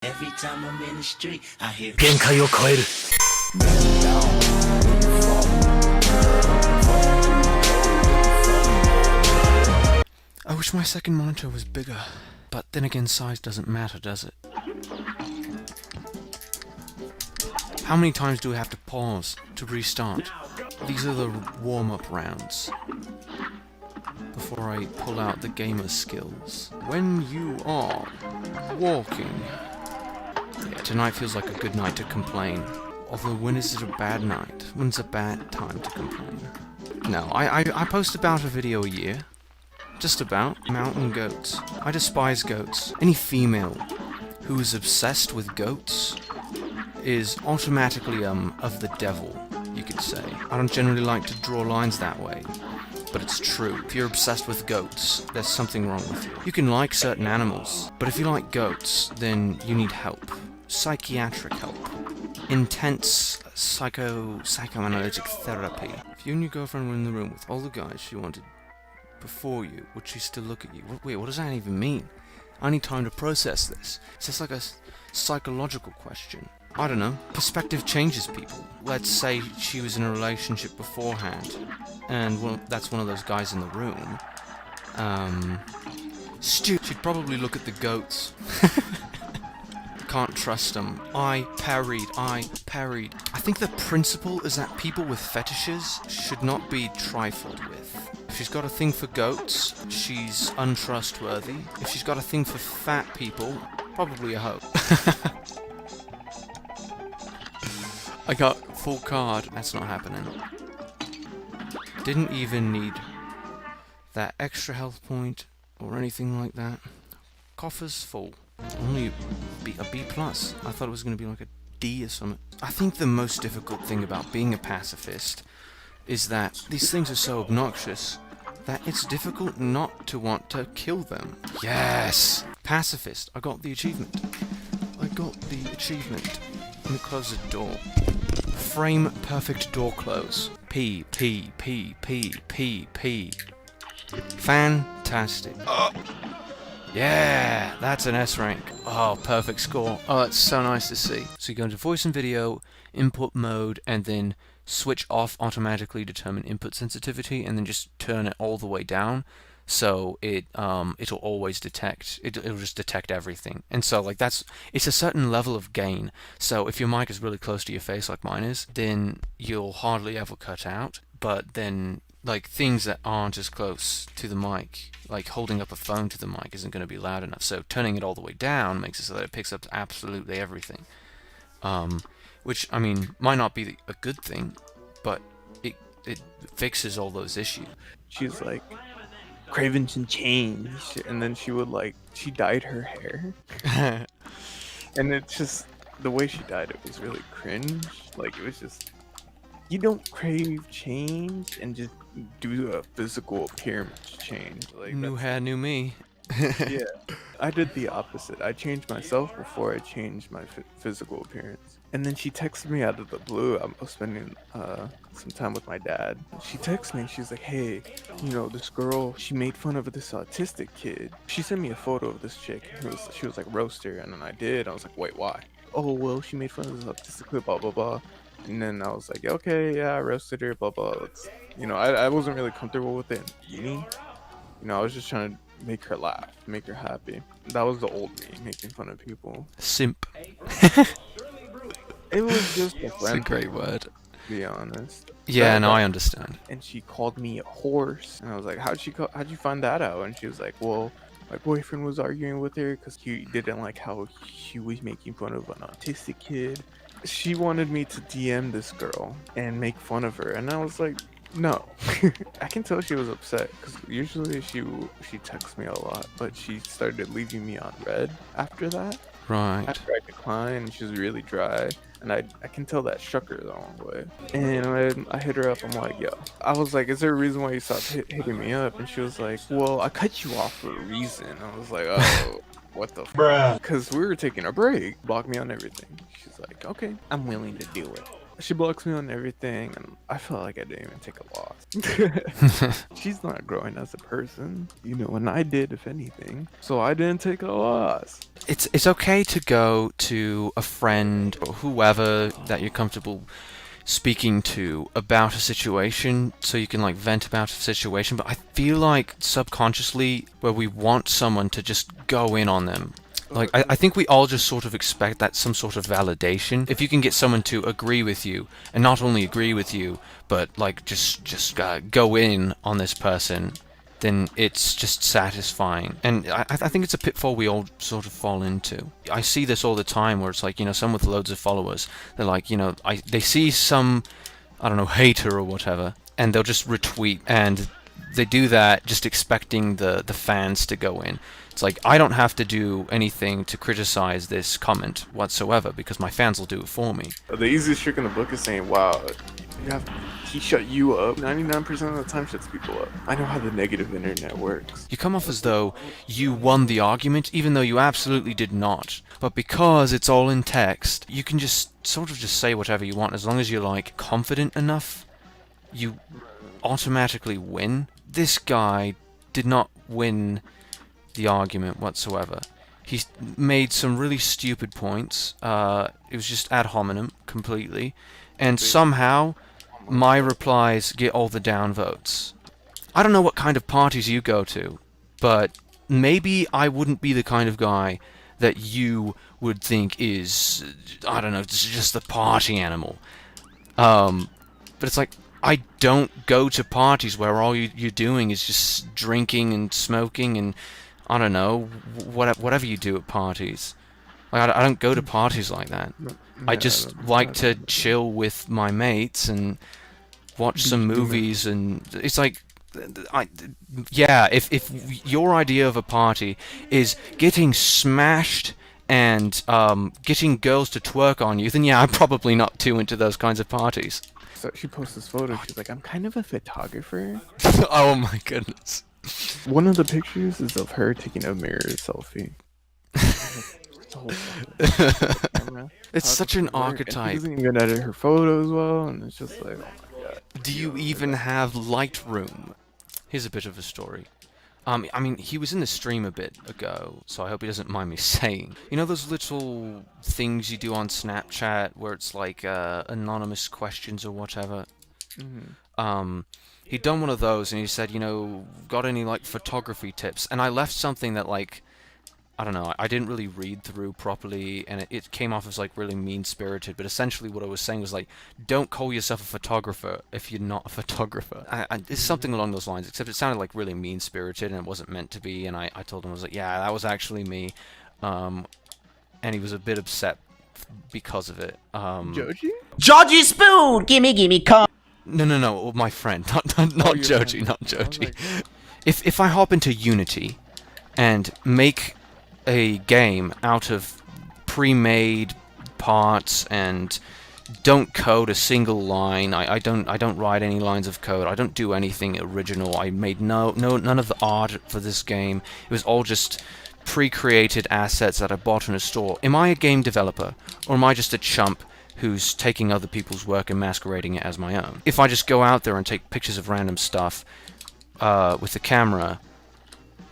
Every time I'm in the street, I hear 限界を超える I wish my second monitor was bigger, but then again size doesn't matter, does it? How many times do we have to pause to restart? These are the warm-up rounds before I pull out the gamer skills. When you are walking... Yeah, tonight feels like a good night to complain. Although when is it a bad night? When's a bad time to complain? No, I post about a video a year. Just about mountain goats. I despise goats. Any female who is obsessed with goats is automatically of the devil, you could say. I don't generally like to draw lines that way, but it's true. If you're obsessed with goats, there's something wrong with you. You can like certain animals, but if you like goats, then you need help. Psychiatric help. Intense psychoanalytic therapy. If you and your girlfriend were in the room with all the guys she wanted before you, would she still look at you? Wait, what does that even mean? I need time to process this. It's just like a psychological question. I don't know. Perspective changes people. Let's say she was in a relationship beforehand, and that's one of those guys in the room. She'd probably look at the goats. Can't trust them. I parried. I think the principle is that people with fetishes should not be trifled with. If she's got a thing for goats, she's untrustworthy. If she's got a thing for fat people, probably a hoe. I got full card. That's not happening. Didn't even need that extra health point or anything like that. Coffer's full. Only a B+. I thought it was going to be like a D or something. I think the most difficult thing about being a pacifist is that these things are so obnoxious that it's difficult not to want to kill them. Yes! Pacifist. I got the achievement. Let me close the door. Frame perfect door close. P. Fantastic. Yeah, that's an S rank. Oh, perfect score. Oh, that's so nice to see. So you go into voice and video, input mode, and then switch off automatically determine input sensitivity, and then just turn it all the way down. So it'll always detect. It'll just detect everything. And so like it's a certain level of gain. So if your mic is really close to your face like mine is, then you'll hardly ever cut out. But then like things that aren't as close to the mic, like holding up a phone to the mic, isn't going to be loud enough. So turning it all the way down makes it so that it picks up absolutely everything. Which I mean might not be a good thing, but it fixes all those issues. She's like, Cravens and change, and then she dyed her hair. And it's just the way she dyed it was really cringe. Like it was just, you don't crave change and just do a physical appearance change. Like new hair, new me. Yeah, I did the opposite. I changed myself before I changed my physical appearance. And then she texted me out of the blue. I was spending some time with my dad. She texted me and she's like, hey, you know, this girl, she made fun of this autistic kid. She sent me a photo of this chick. She was like, roast her. And then I was like, wait, why? Oh, well, she made fun of this autistic kid, blah, blah, blah. And then I was like, okay, yeah, I roasted her, blah, blah. I wasn't really comfortable with it in the beginning. You know, I was just trying to make her laugh, make her happy. That was the old me, making fun of people. Simp. It was just a friend. It's a great word. To be honest. Yeah, no, I understand. And she called me a horse, and I was like, how'd you find that out? And she was like, well, my boyfriend was arguing with her because he didn't like how she was making fun of an autistic kid. She wanted me to DM this girl and make fun of her, and I was like, no. I can tell she was upset because usually she texts me a lot, but she started leaving me on red after that. Right. After I declined, she was really dry, and I can tell that struck her the wrong way. And I hit her up. I'm like, yo. I was like, is there a reason why you stopped hitting me up? And she was like, well, I cut you off for a reason. I was like, oh. What the bruh? Because we were taking a break. Blocked me on everything. She's like, okay, I'm willing to do it. She blocks me on everything, and I felt like I didn't even take a loss. She's not growing as a person, you know, and I did, if anything. So I didn't take a loss. It's okay to go to a friend or whoever that you're comfortable speaking to about a situation, so you can like vent about a situation, but I feel like subconsciously where we want someone to just go in on them. Like, I think we all just sort of expect that some sort of validation. If you can get someone to agree with you, and not only agree with you, but like just go in on this person, then it's just satisfying. And I think it's a pitfall we all sort of fall into. I see this all the time where it's like, you know, someone with loads of followers, they're like, you know, they see some, I don't know, hater or whatever, and they'll just retweet, and they do that just expecting the fans to go in. It's like, I don't have to do anything to criticize this comment whatsoever because my fans will do it for me. The easiest trick in the book is saying, wow, he shut you up. 99% of the time shuts people up. I know how the negative internet works. You come off as though you won the argument, even though you absolutely did not. But because it's all in text, you can just sort of just say whatever you want. As long as you're like confident enough, you automatically win. This guy did not win the argument whatsoever. He made some really stupid points. It was just ad hominem completely, and somehow my replies get all the downvotes. I don't know what kind of parties you go to, but maybe I wouldn't be the kind of guy that you would think is, I don't know, just the party animal. But it's like, I don't go to parties where all you're doing is just drinking and smoking and, I don't know, whatever you do at parties. Like, I don't go to parties like that. I just like to chill with my mates and watch some movies, and it's like, yeah, if your idea of a party is getting smashed and getting girls to twerk on you, then yeah, I'm probably not too into those kinds of parties. So she posts this photo. She's like, I'm kind of a photographer. Oh my goodness. One of the pictures is of her taking a mirror selfie. It's such an archetype. She doesn't even edit her photos well, and it's just like, oh my god. Do you even have Lightroom? Here's a bit of a story. I mean, he was in the stream a bit ago, so I hope he doesn't mind me saying. You know those little things you do on Snapchat where it's like anonymous questions or whatever? Mm-hmm. He'd done one of those, and he said, you know, got any like photography tips? And I left something that like, I don't know, I didn't really read through properly, and it came off as like really mean-spirited, but essentially what I was saying was like, don't call yourself a photographer if you're not a photographer. It's something along those lines, except it sounded like really mean-spirited, and it wasn't meant to be, and I told him, I was like, yeah, that was actually me, and he was a bit upset because of it. Joji? Georgie Spoon! Gimme, come! No, my friend, not Joji, not Joji. Like... If I hop into Unity and make a game out of pre-made parts and don't code a single line, I don't write any lines of code, I don't do anything original, I made none of the art for this game, it was all just pre-created assets that I bought in a store. Am I a game developer, or am I just a chump who's taking other people's work and masquerading it as my own? If I just go out there and take pictures of random stuff with the camera,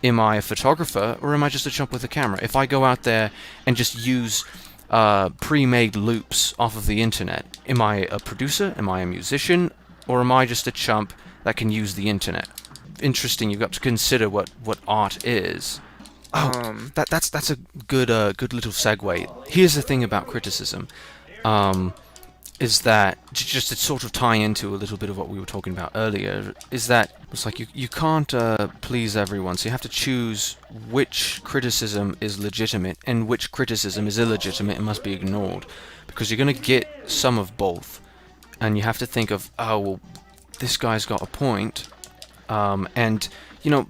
am I a photographer, or am I just a chump with a camera? If I go out there and just use pre-made loops off of the internet, am I a producer, am I a musician, or am I just a chump that can use the internet? Interesting, you've got to consider what art is. Oh, that's a good little segue. Here's the thing about criticism. Is that, just to sort of tie into a little bit of what we were talking about earlier, is that it's like you can't please everyone, so you have to choose which criticism is legitimate and which criticism is illegitimate and must be ignored, because you're going to get some of both, and you have to think of, oh, well, this guy's got a point, and, you know,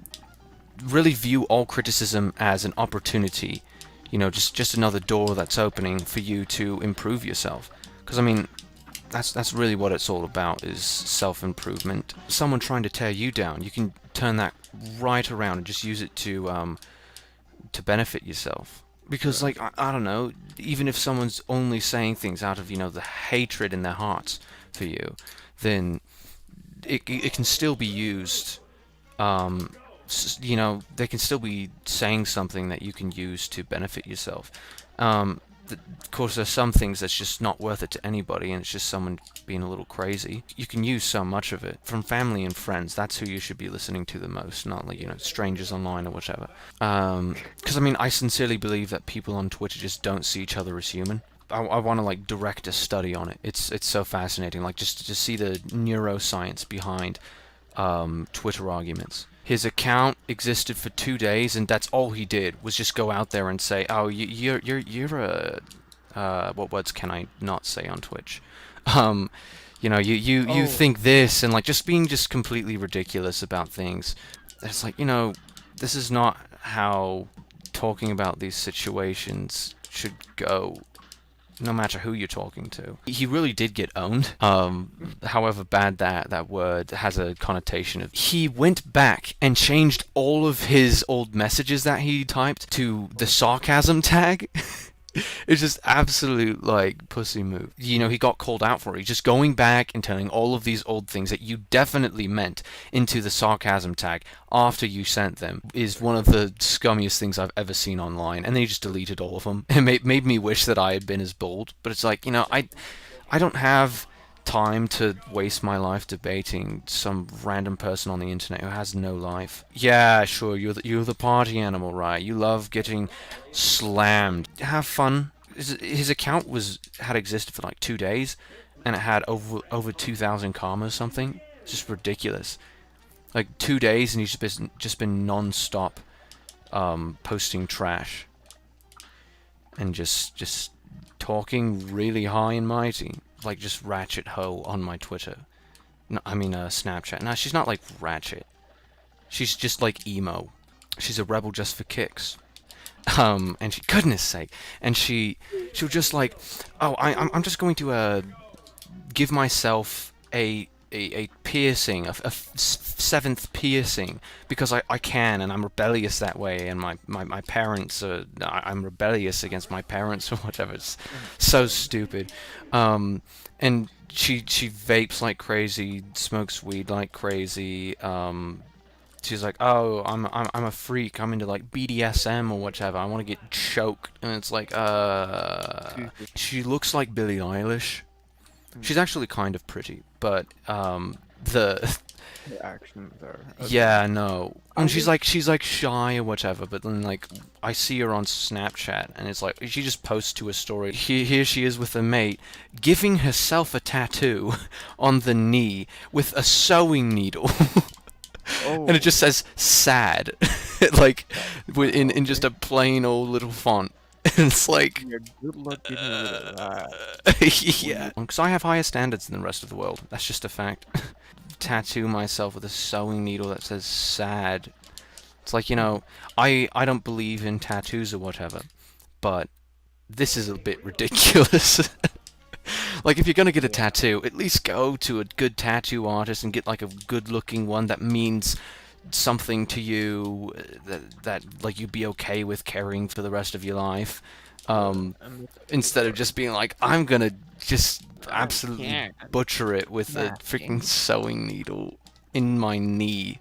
really view all criticism as an opportunity, you know, just another door that's opening for you to improve yourself. Because, I mean, that's really what it's all about, is self-improvement. Someone trying to tear you down, you can turn that right around and just use it to benefit yourself. Because, like, I don't know, even if someone's only saying things out of, you know, the hatred in their hearts for you, then it can still be used, you know, they can still be saying something that you can use to benefit yourself. Of course, there's some things that's just not worth it to anybody, and it's just someone being a little crazy. You can use so much of it from family and friends. That's who you should be listening to the most, not like, you know, strangers online or whatever. Because I mean, I sincerely believe that people on Twitter just don't see each other as human. I want to like direct a study on it. It's so fascinating. Like just to see the neuroscience behind Twitter arguments. His account existed for 2 days, and that's all he did was just go out there and say, "Oh, you're a what words can I not say on Twitch? You know, you think this," and like just being just completely ridiculous about things. It's like, you know, this is not how talking about these situations should go. No matter who you're talking to. He really did get owned. However bad that word has a connotation of. He went back and changed all of his old messages that he typed to the sarcasm tag. It's just absolute, like, pussy move. You know, he got called out for it. He's just going back and turning all of these old things that you definitely meant into the sarcasm tag after you sent them is one of the scummiest things I've ever seen online. And then he just deleted all of them. It made me wish that I had been as bold. But it's like, you know, I don't have time to waste my life debating some random person on the internet who has no life. Yeah, sure, you're the party animal, right? You love getting slammed. Have fun. His account had existed for like 2 days, and it had over 2,000 karma or something. It's just ridiculous. Like 2 days, and he's just been non-stop posting trash and just talking really high and mighty. Like just ratchet hoe on my Twitter. No, I mean Snapchat. No, she's not like ratchet. She's just like emo. She's a rebel just for kicks. And she, goodness sake, and she'll just like, oh, I'm just going to give myself a piercing, a seventh piercing, because I can, and I'm rebellious that way, and my parents are, I'm rebellious against my parents or whatever. It's so stupid. And she vapes like crazy, smokes weed like crazy. She's like, oh, I'm a freak. I'm into like BDSM or whatever. I want to get choked, and it's like, she looks like Billie Eilish. She's actually kind of pretty, but the actions are. Yeah, no. And she's like shy or whatever, but then like I see her on Snapchat, and it's like she just posts to a story. Here she is with a mate, giving herself a tattoo on the knee with a sewing needle. Oh. And it just says "sad," like in just a plain old little font. And it's like, Yeah, good luck getting rid of that. yeah, because I have higher standards than the rest of the world. That's just a fact. Tattoo myself with a sewing needle that says "sad." It's like, you know, I don't believe in tattoos or whatever, but this is a bit ridiculous. Like, if you're gonna get a tattoo, at least go to a good tattoo artist and get like a good-looking one that means something to you, that like you'd be okay with carrying for the rest of your life, instead of just being like, I'm gonna just absolutely butcher it with a freaking sewing needle in my knee.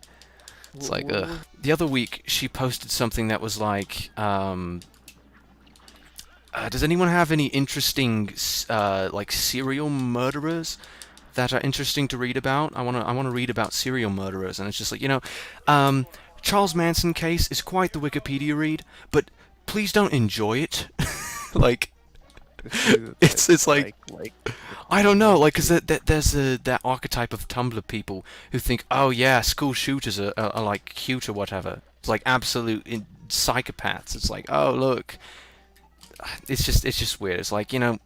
It's like, the other week she posted something that was like, does anyone have any interesting like serial murderers that are interesting to read about? I wanna read about serial murderers, and it's just like, you know, Charles Manson case is quite the Wikipedia read, but please don't enjoy it. Like, it's like I don't know, like, 'cause there's that archetype of Tumblr people who think, oh yeah, school shooters are like cute or whatever. It's like absolute psychopaths. It's like, oh look, it's just weird. It's like, you know,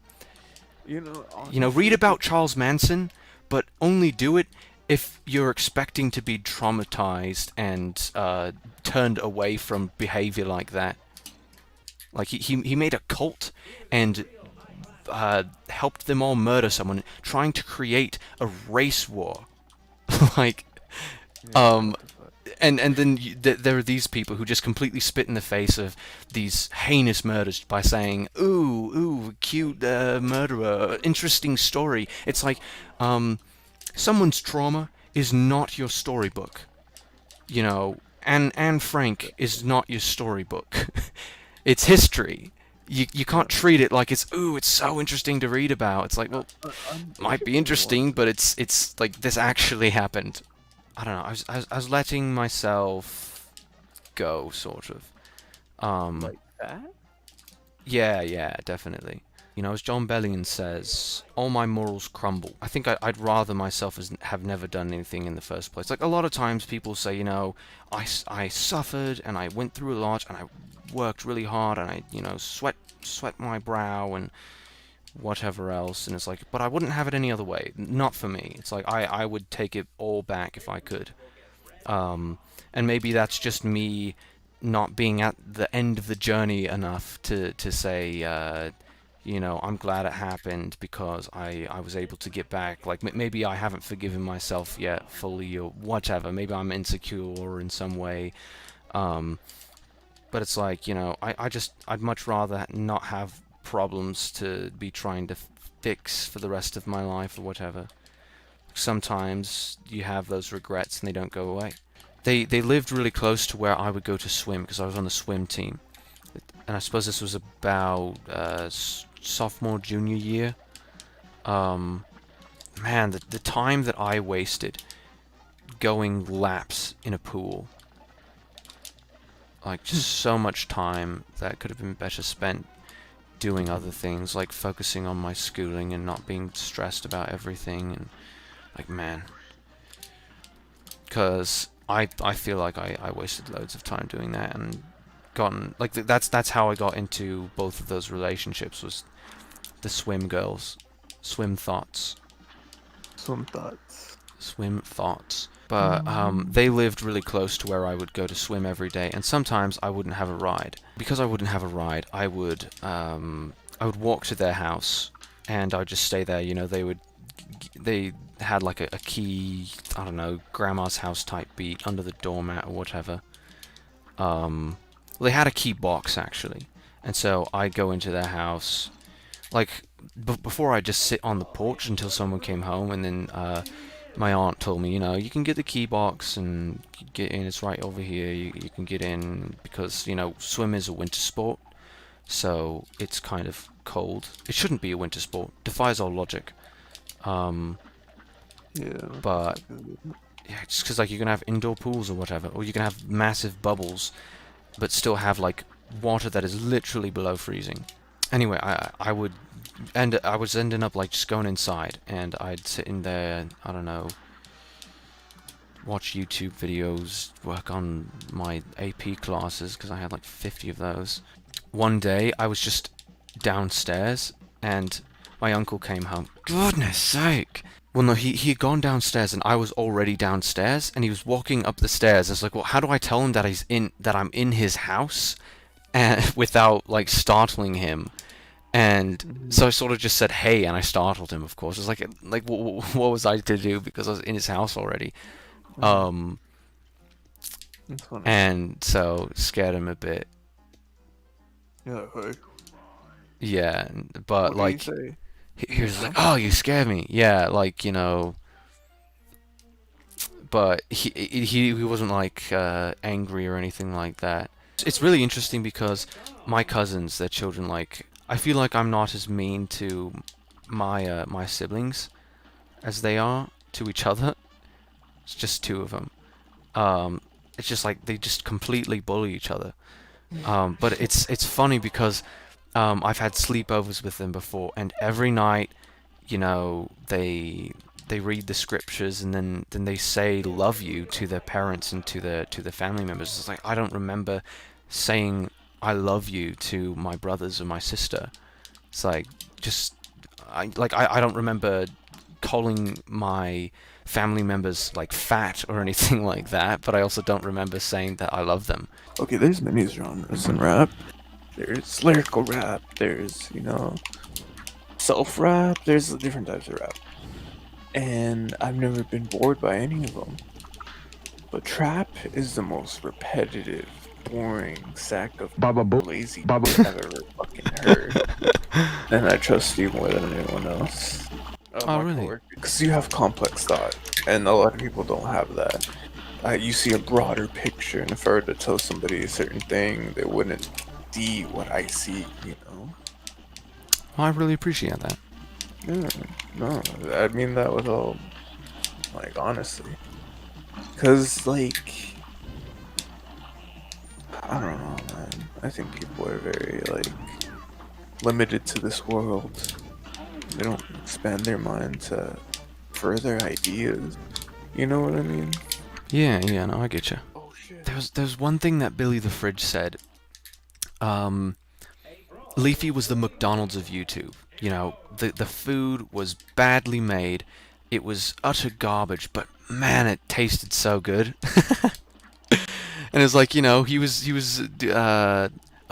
read about Charles Manson, but only do it if you're expecting to be traumatized and turned away from behavior like that. Like, he made a cult and helped them all murder someone, trying to create a race war. Like, and then there are these people who just completely spit in the face of these heinous murders by saying, "Ooh, cute murderer, interesting story." It's like, someone's trauma is not your storybook, you know. Anne Frank is not your storybook. It's history. You can't treat it like it's so interesting to read about. It's like, well, might be interesting, but it's like this actually happened. I don't know. I was letting myself go, sort of. Like that? Yeah, definitely. You know, as John Bellion says, all my morals crumble. I think I'd rather myself have never done anything in the first place. Like, a lot of times people say, you know, I suffered and I went through a lot and I worked really hard and I, you know, sweat my brow and whatever else. And it's like, but I wouldn't have it any other way. Not for me. It's like, I would take it all back if I could. And maybe that's just me not being at the end of the journey enough to say, you know, I'm glad it happened because I was able to get back. Like, maybe I haven't forgiven myself yet fully or whatever. Maybe I'm insecure in some way. But it's like, you know, I'd much rather not have problems to be trying to fix for the rest of my life or whatever. Sometimes you have those regrets and they don't go away. They lived really close to where I would go to swim because I was on the swim team. And I suppose this was about sophomore, junior year. Man, the time that I wasted going laps in a pool. Like, just so much time that could have been better spent doing other things, like focusing on my schooling and not being stressed about everything. And, like, man. Because I feel like I wasted loads of time doing that and gotten... Like, that's how I got into both of those relationships, was the swim girls. Swim thoughts. Swim thoughts. Swim thoughts. But they lived really close to where I would go to swim every day, and sometimes I wouldn't have a ride. Because I wouldn't have a ride, I would walk to their house, and I would just stay there. You know, they had like a key, I don't know, grandma's house type beat under the doormat or whatever. They had a key box actually, and so I'd go into their house, like before I'd just sit on the porch until someone came home, and then my aunt told me, you know, you can get the key box and get in, it's right over here, you can get in, because, you know, swim is a winter sport, so it's kind of cold. It shouldn't be a winter sport, defies all logic. Yeah. But, yeah, just because, like, you can have indoor pools or whatever, or you can have massive bubbles, but still have, like, water that is literally below freezing. Anyway, I was ending up like just going inside, and I'd sit in there, I don't know, watch YouTube videos, work on my AP classes, because I had like 50 of those. One day, I was just downstairs, and my uncle came home. Goodness sake! Well, no, he had gone downstairs, and I was already downstairs, and he was walking up the stairs. I was like, well, how do I tell him that I'm in his house, and without like startling him? And so I sort of just said, hey, and I startled him, of course. It's like what was I to do, because I was in his house already. And so scared him a bit. Yeah, hey. Yeah, but What like, did he say? he was like, oh, you scared me. Yeah, like, you know, but he wasn't like angry or anything like that. It's really interesting because my cousins, their children, like, I feel like I'm not as mean to my my siblings as they are to each other. It's just two of them. It's just like they just completely bully each other. But it's funny because I've had sleepovers with them before, and every night, you know, they read the scriptures, and then they say "love you" to their parents and to their family members. It's like, I don't remember saying "I love you" to my brothers or my sister. It's like, just I don't remember calling my family members like fat or anything like that, but I also don't remember saying that I love them. Okay, there's many genres in rap. There's lyrical rap, there's, you know, self-rap, there's different types of rap. And I've never been bored by any of them. But trap is the most repetitive, boring sack of lazy I've ever fucking heard. And I trust you more than anyone else. Oh, really? Because you have complex thought, and a lot of people don't have that. You see a broader picture, and if I were to tell somebody a certain thing, they wouldn't see what I see, you know? Well, I really appreciate that. Yeah, no, I mean that with all, like, honestly. Because, like, I don't know, man. I think people are very, like, limited to this world. They don't expand their mind to further ideas. You know what I mean? Yeah, no, I get you. Oh, shit. There's one thing that Billy the Fridge said. Leafy was the McDonald's of YouTube. You know, the food was badly made. It was utter garbage, but man, it tasted so good. And it's like, you know, he was a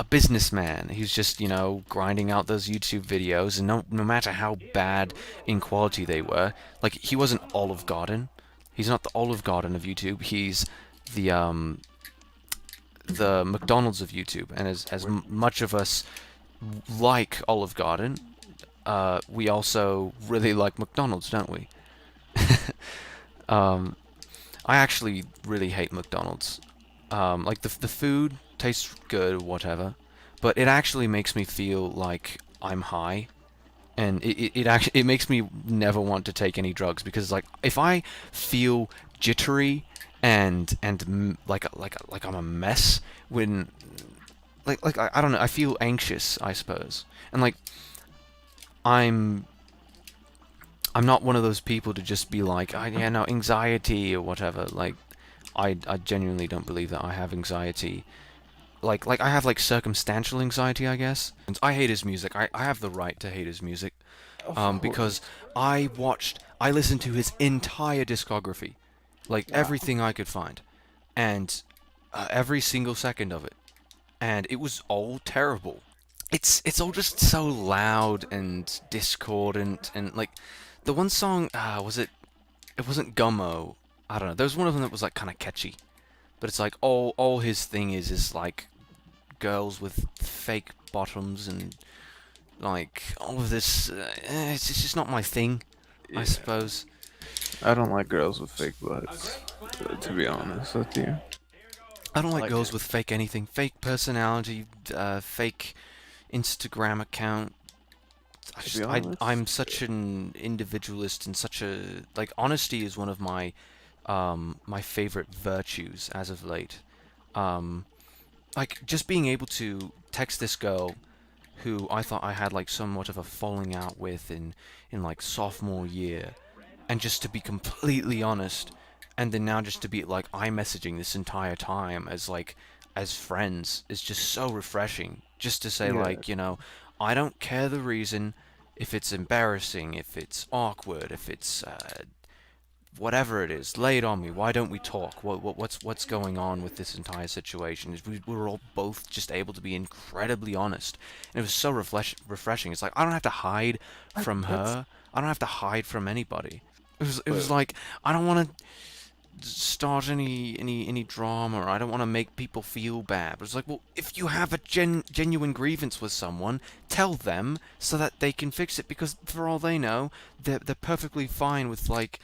businessman. He was just, you know, grinding out those YouTube videos, and no matter how bad in quality they were, like, he wasn't Olive Garden. He's not the Olive Garden of YouTube. He's the McDonald's of YouTube. And as much of us like Olive Garden, we also really like McDonald's, don't we? I actually really hate McDonald's. Like, the food tastes good or whatever, but it actually makes me feel like I'm high, and it makes me never want to take any drugs, because, like, if I feel jittery and like I'm a mess when like I don't know, I feel anxious, I suppose, and like I'm not one of those people to just be like, oh, yeah, no, anxiety or whatever. Like, I genuinely don't believe that I have anxiety. Like I have, like, circumstantial anxiety, I guess. And I hate his music. I have the right to hate his music. Because I listened to his entire discography. Like, everything I could find. And every single second of it. And it was all terrible. It's all just so loud and discordant, and, like, the one song, it wasn't Gummo. I don't know. There was one of them that was, like, kind of catchy. But it's like, all his thing is like girls with fake bottoms and, like, all of this. It's just not my thing, I suppose. I don't like girls with fake butts, to be honest with you. I don't like girls with fake anything. Fake personality, fake Instagram account. I'm such an individualist, and such a, like, honesty is one of my my favorite virtues as of late. Like, just being able to text this girl who I thought I had, like, somewhat of a falling out with in like sophomore year, and just to be completely honest, and then now just to be, like, iMessaging this entire time as friends is just so refreshing. Just to say, like, you know, I don't care the reason, if it's embarrassing, if it's awkward, if it's whatever it is, lay it on me. Why don't we talk? What's going on with this entire situation? We were all both just able to be incredibly honest, and it was so refreshing. It's like, I don't have to hide from her. I don't have to hide from anybody. It was like, I don't want to start any drama, or I don't want to make people feel bad. But it's like, well, if you have a genuine grievance with someone, tell them so that they can fix it, because for all they know, they're perfectly fine with, like,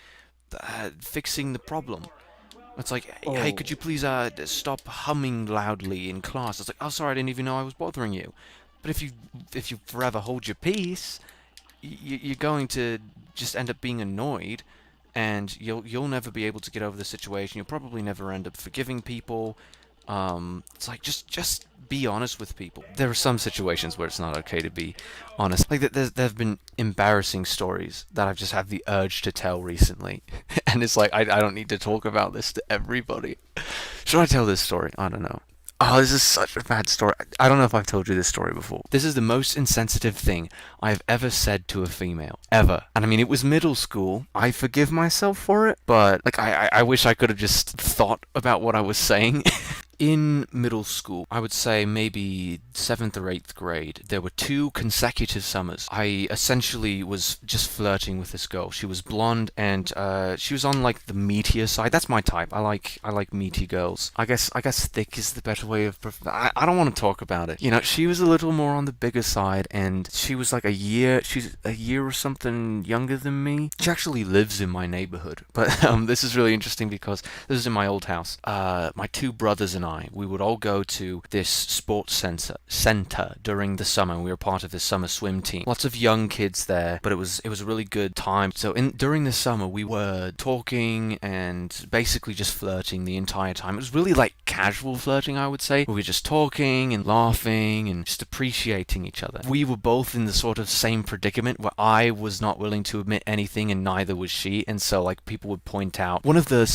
fixing the problem. It's like, hey, could you please stop humming loudly in class? It's like, oh, sorry, I didn't even know I was bothering you. But if you forever hold your peace, you're going to just end up being annoyed, and you'll never be able to get over the situation. You'll probably never end up forgiving people. It's like, just be honest with people. There are some situations where it's not okay to be honest. Like, there have been embarrassing stories that I've just had the urge to tell recently. And it's like, I don't need to talk about this to everybody. Should I tell this story? I don't know. Oh, this is such a bad story. I don't know if I've told you this story before. This is the most insensitive thing I've ever said to a female. Ever. And I mean, it was middle school. I forgive myself for it, but, like, I wish I could have just thought about what I was saying. In middle school, I would say maybe 7th or 8th grade, there were 2 consecutive summers. I essentially was just flirting with this girl. She was blonde and she was on like the meatier side. That's my type. I like meaty girls. I guess thick is the better way of I don't want to talk about it. You know, she was a little more on the bigger side and she was like she's a year or something younger than me. She actually lives in my neighborhood. But this is really interesting because this is in my old house. My 2 brothers and we would all go to this sports center during the summer. We were part of this summer swim team. Lots of young kids there, but it was a really good time. So during the summer, we were talking and basically just flirting the entire time. It was really like casual flirting, I would say. We were just talking and laughing and just appreciating each other. We were both in the sort of same predicament where I was not willing to admit anything and neither was she. And so like people would point out one of the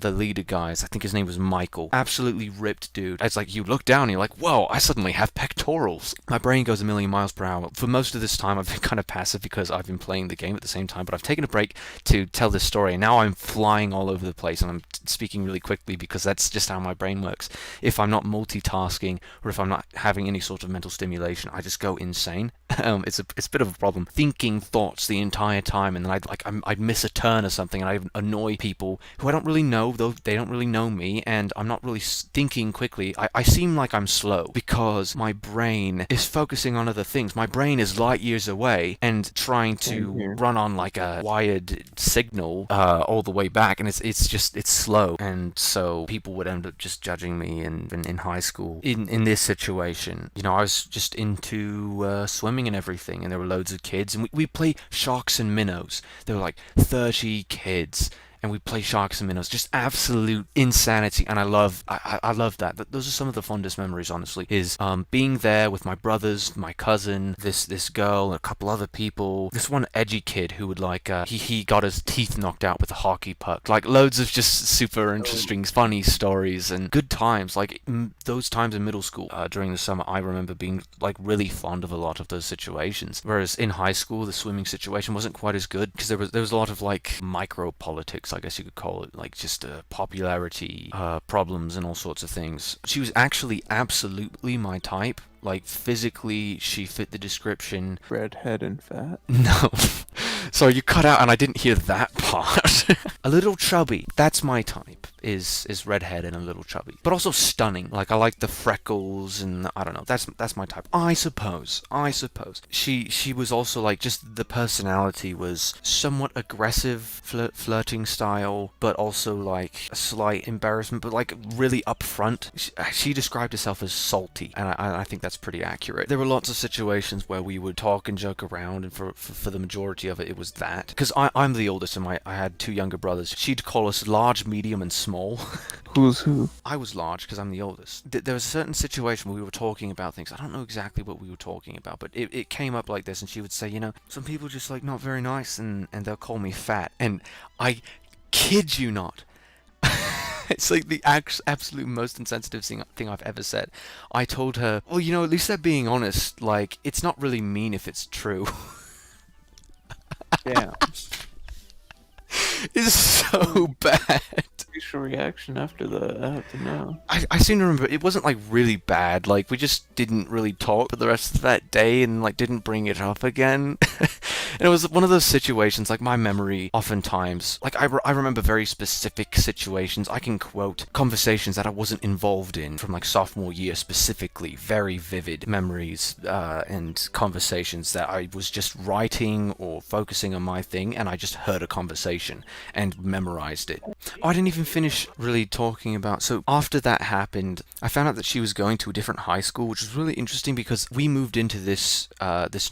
leader guys, I think his name was Michael, absolutely ripped dude. It's like you look down and you're like, whoa, I suddenly have pectorals. My brain goes a million miles per hour. For most of this time I've been kind of passive because I've been playing the game at the same time, but I've taken a break to tell this story and now I'm flying all over the place and I'm speaking really quickly because that's just how my brain works. If I'm not multitasking or if I'm not having any sort of mental stimulation, I just go insane. It's a bit of a problem. Thinking thoughts the entire time and then I'd miss a turn or something and I'd annoy people who I don't really know, though they don't really know me, and I'm not really thinking quickly. I seem like I'm slow because my brain is focusing on other things. My brain is light years away and trying to run on like a wired signal all the way back, and it's slow. And so people would end up just judging me in high school. In this situation, you know, I was just into swimming and everything, and there were loads of kids, and we play sharks and minnows. There were like 30 kids. And we play sharks and minnows, just absolute insanity, and I love that. Those are some of the fondest memories, honestly, is being there with my brothers, my cousin, this girl, and a couple other people. This one edgy kid who would like, he got his teeth knocked out with a hockey puck. Like, loads of just super interesting, funny stories, and good times. Like, those times in middle school, during the summer, I remember being, like, really fond of a lot of those situations. Whereas in high school, the swimming situation wasn't quite as good, because there was a lot of, like, micro-politics, I guess you could call it, like just popularity problems and all sorts of things. She was actually absolutely my type. Like, physically, she fit the description. Redhead and fat? No. Sorry, you cut out and I didn't hear that part. A little chubby. That's my type, is redhead and a little chubby. But also stunning. Like, I like the freckles and, I don't know, that's my type. I suppose. She was also, like, just the personality was somewhat aggressive, flirting style, but also, like, a slight embarrassment, but, like, really upfront. She described herself as salty, and I think that's pretty accurate. There were lots of situations where we would talk and joke around, and for the majority of it was that. Because I'm the oldest, and I had 2 younger brothers. She'd call us large, medium, and small. Who's who? I was large because I'm the oldest. There was a certain situation where we were talking about things. I don't know exactly what we were talking about, but it came up like this, and she would say, you know, some people just, like, not very nice, and they'll call me fat. And I kid you not. It's like the absolute most insensitive thing I've ever said. I told her, well, you know, at least they're being honest. Like, it's not really mean if it's true. Damn. It's so bad. Facial reaction after that, I have to know. I seem to remember it wasn't like really bad. Like, we just didn't really talk for the rest of that day and like didn't bring it up again. And it was one of those situations, like my memory oftentimes, like I remember very specific situations. I can quote conversations that I wasn't involved in from like sophomore year specifically, very vivid memories and conversations that I was just writing or focusing on my thing and I just heard a conversation and memorized it. Oh, I didn't even finish really talking about, so after that happened, I found out that she was going to a different high school, which was really interesting because we moved into this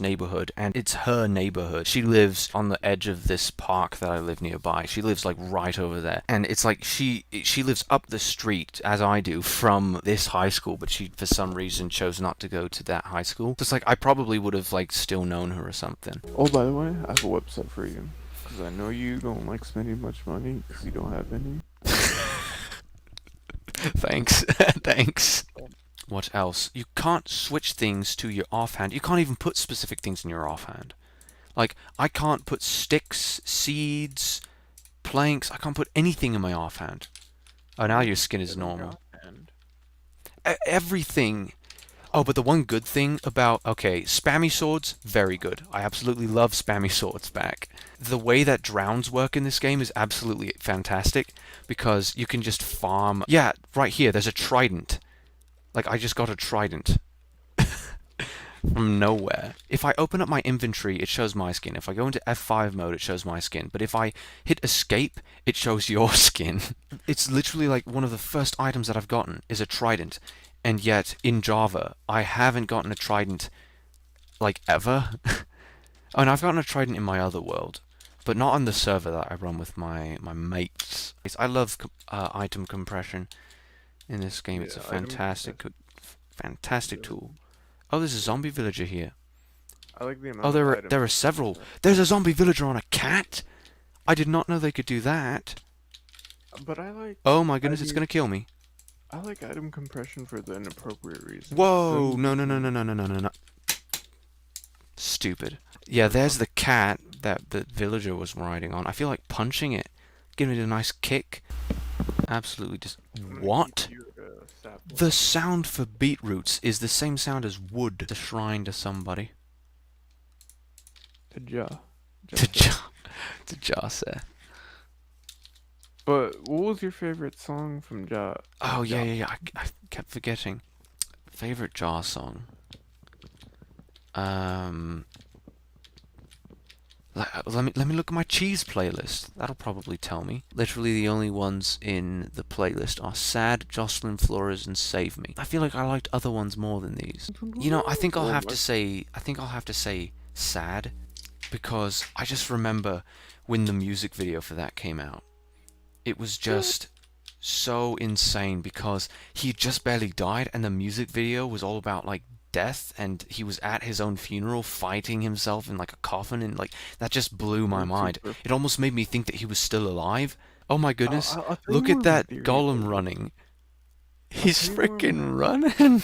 neighborhood and it's her neighborhood. She lives on the edge of this park that I live nearby. She lives like right over there, and it's like she lives up the street as I do from this high school, but she for some reason chose not to go to that high school. So it's like I probably would have like still known her or something. Oh, by the way, I have a website for you. Because I know you don't like spending much money because you don't have any. Thanks. Thanks. What else? You can't switch things to your offhand. You can't even put specific things in your offhand. Like, I can't put sticks, seeds, planks. I can't put anything in my offhand. Oh, now your skin is normal. everything. Oh, but the one good thing about, okay, spammy swords, very good. I absolutely love spammy swords back. The way that drowns work in this game is absolutely fantastic, because you can just farm. Yeah, right here, there's a trident. Like, I just got a trident. From nowhere. If I open up my inventory, it shows my skin. If I go into F5 mode, it shows my skin. But if I hit escape, it shows your skin. It's literally like one of the first items that I've gotten is a trident. And yet, in Java, I haven't gotten a trident, like, ever. Oh, and I've gotten a trident in my other world, but not on the server that I run with my mates. I love item compression in this game. It's a fantastic tool. Oh, there's a zombie villager here. I like the amount. Oh, there are several. There's a zombie villager on a cat. I did not know they could do that. But I like. Oh my goodness, it's gonna kill me. I like item compression for the inappropriate reason. Whoa! No. Stupid. Yeah, there's the cat that the villager was riding on. I feel like punching it, giving it a nice kick. Absolutely just. What? The sound for beetroots is the same sound as wood. The shrine to somebody. To Ja. To Jasa. But what was your favorite song from Ja? Oh yeah. I kept forgetting. Favorite Jar song. Let me look at my cheese playlist. That'll probably tell me. Literally the only ones in the playlist are Sad, Jocelyn Flores, and Save Me. I feel like I liked other ones more than these. You know, I think I'll have to say Sad, because I just remember when the music video for that came out. It was just so insane, because he just barely died and the music video was all about like death, and he was at his own funeral fighting himself in like a coffin, and like that just blew my mind. It almost made me think that he was still alive. Oh my goodness. Look at that golem running. He's freaking running.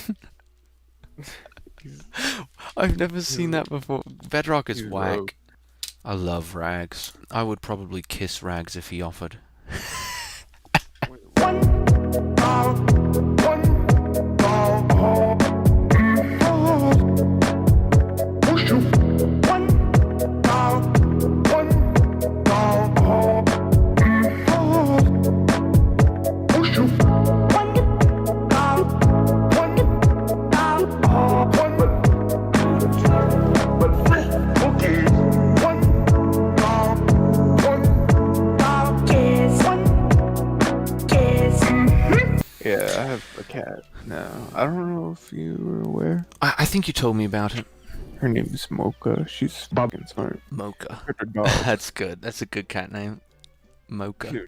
I've never seen that before. Bedrock is whack. I love Rags. I would probably kiss Rags if he offered. Yeah, I have a cat now. I don't know if you were aware. I think you told me about it. Her name is Mocha. She's fucking smart. Mocha. Her dog. That's good. That's a good cat name. Mocha. Cute.